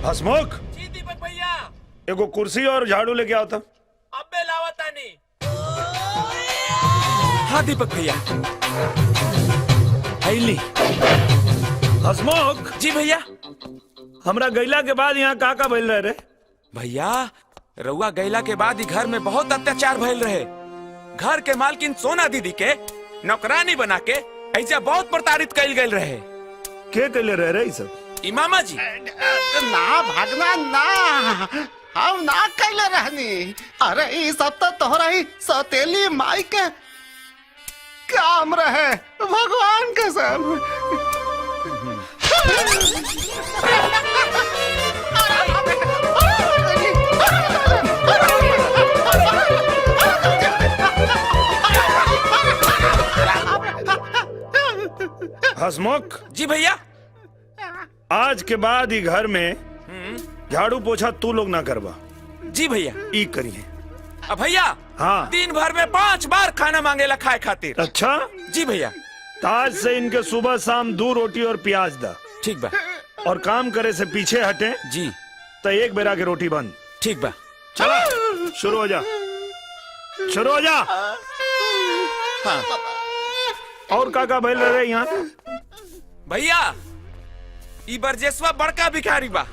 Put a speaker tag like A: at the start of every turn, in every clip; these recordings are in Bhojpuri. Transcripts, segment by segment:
A: हसमुख,
B: जी दीपक भैया।
A: एगो कुर्सी और झाड़ू लेके आओ था।
B: अबे लावतानी। हाँ दीपक भैया। आइली।
A: हसमुख
B: जी भैया।
A: हमरा गैला के बाद यहाँ का भइल रहे रे?
B: भैया रउआ गैला के बाद ही घर में बहुत अत्याचार भइल रहे। घर के मालकिन सोना दीदी के नौकरानी बना के ऐसा बहुत प्रताड़ित कइल गइल रहे।
A: के कैले रहे रे सब?
B: इमामा जी।
C: ना भागना ना, हम ना कैले रहनी। अरे ये सब तो तोहरा ही सौतेली माई के काम रहे, भगवान कसम।
A: हसमुख
B: जी भैया।
A: आज के बाद ही घर में झाड़ू पोछा तू लोग ना करवा।
B: जी भैया।
A: ई करिए।
B: अब भैया
A: हाँ।
B: दिन भर में 5 बार खाना मांगेला खाए खातिर।
A: अच्छा,
B: जी भैया।
A: आज से इनके सुबह शाम 2 रोटी और प्याज दा।
B: ठीक बा।
A: और काम करे से पीछे हटे
B: जी।
A: तो एक बेरा के रोटी बंद।
B: ठीक बा।
A: चला शुरू हो जा, शुरू हो जा।
B: हाँ
A: और का भइल रहे यहाँ?
B: भैया ई बरजेसवा बड़का भिखारी बा।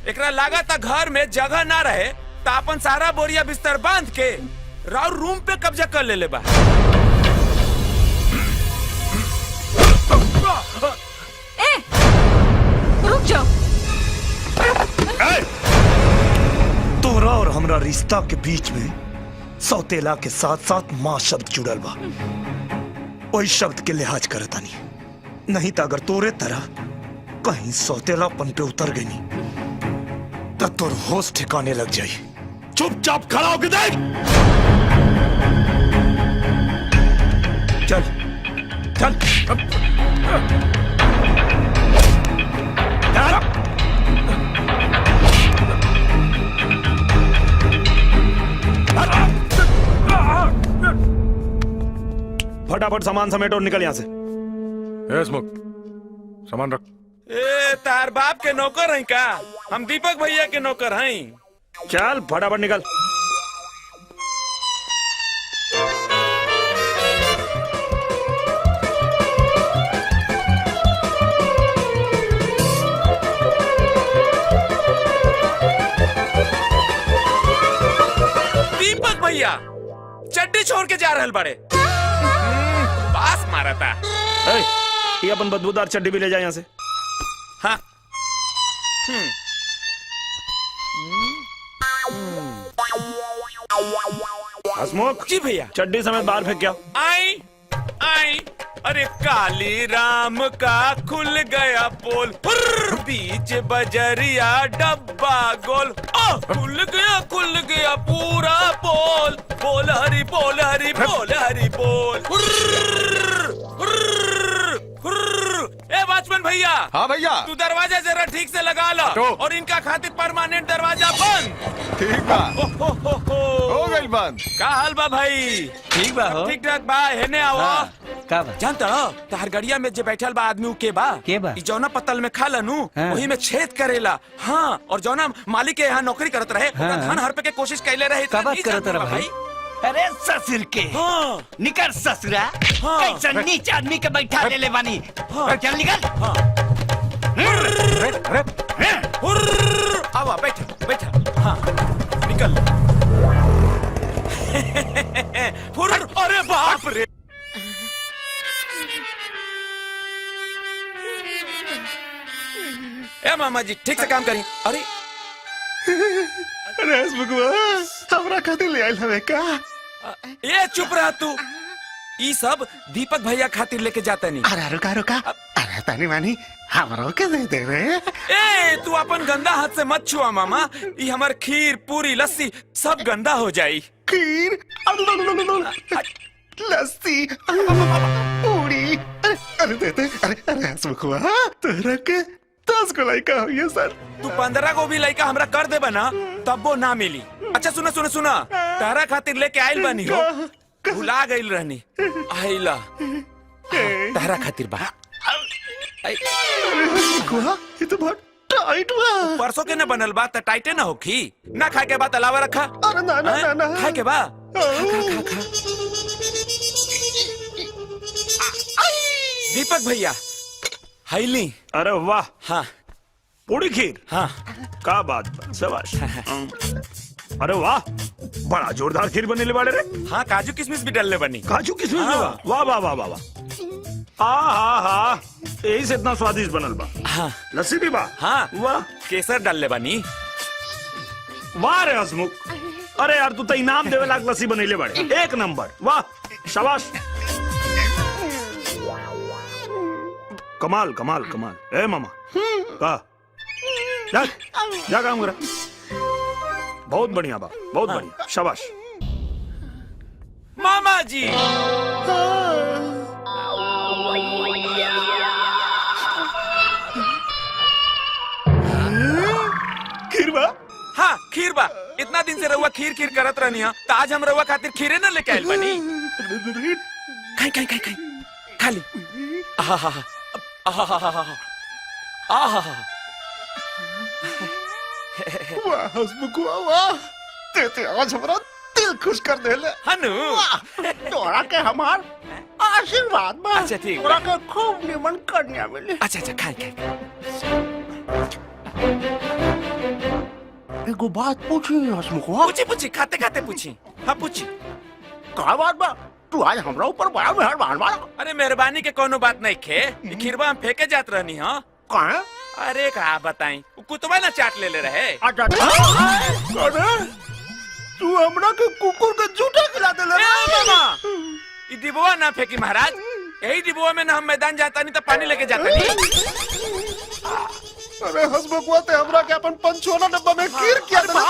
B: एकरा लागत घर में जगह ना रहे तो अपन सारा बोरिया बिस्तर बांध के राउर रूम पे कब्जा कर लेले बा।
D: ए, रुक जाओ।
A: तोरा और हमरा रिश्ता के बीच में सौतेला के साथ साथ माँ शब्द जुड़ल बा। वही शब्द के लिहाज करतानी, नहीं तो अगर तोरे तरह कहीं सौतेलापन पे उतर गई तो तोर होश ठिकाने लग जाई। चुपचाप खड़ा होके देख। चल चल फटाफट सामान समेट और निकल यहाँ से।
E: स्मोक सामान रख।
B: ए तार बाप के नौकर हैं का? हम दीपक भैया के नौकर हैं।
A: चल फटाफट निकल।
B: दीपक भैया चड्डी छोड़ के जा रहल बड़े। पास मारा था।
A: ये अपन बदबूदार चड्डी भी ले जाए यहाँ से।
B: हाँ।
A: हसमुख
B: जी भैया।
A: चड्डी समेत बाहर फेंक क्या?
B: आई आई। अरे काली राम का खुल गया पोल, बीच बजरिया डब्बा गोल। खुल गया पूरा पोल। बोल हरी बोल हरी बोल हरी बोल। ए वॉचमैन भैया।
E: हाँ भैया।
B: तू दरवाजा जरा ठीक से लगा ला
E: तो।
B: और इनका खातिर परमानेंट दरवाजा बंद।
E: ठीक बा। हो गई बंद।
B: का हाल बा भाई?
F: ठीक बा हो।
B: ठीक ठाक बा। हेने आओ।
F: हाँ, का बा?
B: जानता हो तहर गड़िया में जे बैठल बा आदमी के बा?
F: के बा?
B: ई जौना पत्तल में खा लनू
F: हाँ।
B: वही में छेद करेला। हाँ, और जौना मालिक के यहाँ नौकरी करत रहे
F: हाँ।
B: ओकरा धन हड़पे के कोशिश कैले रहे।
F: का बात करत रहा भाई? अरे ससुर के
B: हाँ।
F: निकल ससुरा।
B: हाँ।
F: कैसा नीच आदमी के बैठा ले ले बानी।
B: हाँ।
F: चल निकल।
B: हाँ। आवा बैठा बैठा। हाँ निकल। अरे बाप रे। ए मामा जी ठीक से काम करी। अरे
C: हमरा खातिर ले आइल हवे का?
B: ये चुप रहा तू। ई सब दीपक भैया खातिर लेके जाता नहीं।
C: अरे रुका रुका, अरे तानी मानी हमरो के दे दे रे।
B: ए तू अपन गंदा हाथ से मत छुआ मामा। ई हमर खीर पूरी लस्सी सब गंदा हो जाई।
C: खीर, लस्सी, पूरी। अरे दे दे। अरे हसमुखवा, तोरा के 10 को लड़का हो ये सर।
B: तू 15 को भी लड़का हमरा कर दे बना तब वो ना मिली। अच्छा सुना सुना सुना, तारा खातिर लेके आइल बानी हो। भुला गइल रहनी। आइला तारा खातिर बा।
C: ये तो बहुत टाइट बा।
B: परसों के न बनल बा त टाइटे न होखी। ना खाए के बाद अलावा रखा।
C: अरे ना ना ना ना
B: खाए के बा खा। दीपक भैया हैली।
A: अरे वाह,
B: हाँ
A: पूरी खीर,
B: हाँ
A: का बात बा, शाबाश। अरे वाह, बड़ा जोरदार खीर बनेले बाड़े रे।
B: हाँ काजू किशमिश भी डालने बनी।
A: काजू किशमिश
B: हाँ।
A: बा, वाह वाह वाह वाह वाह। हा यही से इतना स्वादिष्ट बनल बा।
B: हाँ
A: लस्सी भी बा।
B: हाँ
A: वाह
B: केसर डालने बनी।
A: वाह रे हसमुख, अरे यार तू तो इनाम देवे लाख लस्सी बनैले बाड़े, एक नंबर, वाह शाबाश। कमाल कमाल कमाल। ए मामा का जा काम करा। बहुत बढ़िया बा, बहुत बढ़िया, शाबाश।
B: मामा जी
A: खीर बा।
B: हाँ खीर बा। इतना दिन से रहुआ खीर खीर करत रहनी है, तो आज हम रहुआ खातिर खीरे न लेके आइल बनी। खाई खाली।
C: वाह हसमुख वाह वाह, ते आज हमारा दिल खुश कर देले।
B: हनु
C: तोरा के हमार आशीर्वाद बा।
B: अच्छा, ठीक बा।
C: तोरा के खूब निमन कन्या मिले।
B: अच्छा खाई।
C: एगो बात पूछी हसमुखवा।
B: पूछी खाते खाते पूछी। हाँ पूछी।
C: का बात बा? तू आज हमरा ऊपर बड़ा मेहरबान बा।
B: अरे मेहरबानी के कोनो बात नहीं खे। ई खीरवा हम फेंके जात रहनी हाँ।
C: काहे?
B: अरे का बताई, कुतवा ना चाट ले रहे।
C: अच्छा अरे तू हमरा के कुकुर के जूठा खिला देले।
B: मामा ई डिबुआ ना फेंकी महाराज। यही डिबुआ में ना हम मैदान जाता नहीं तो पानी लेके जाता नहीं।
C: अरे हसमुखवा ते हमरा के अपन पंचोला डब्बा में कीर किया देले।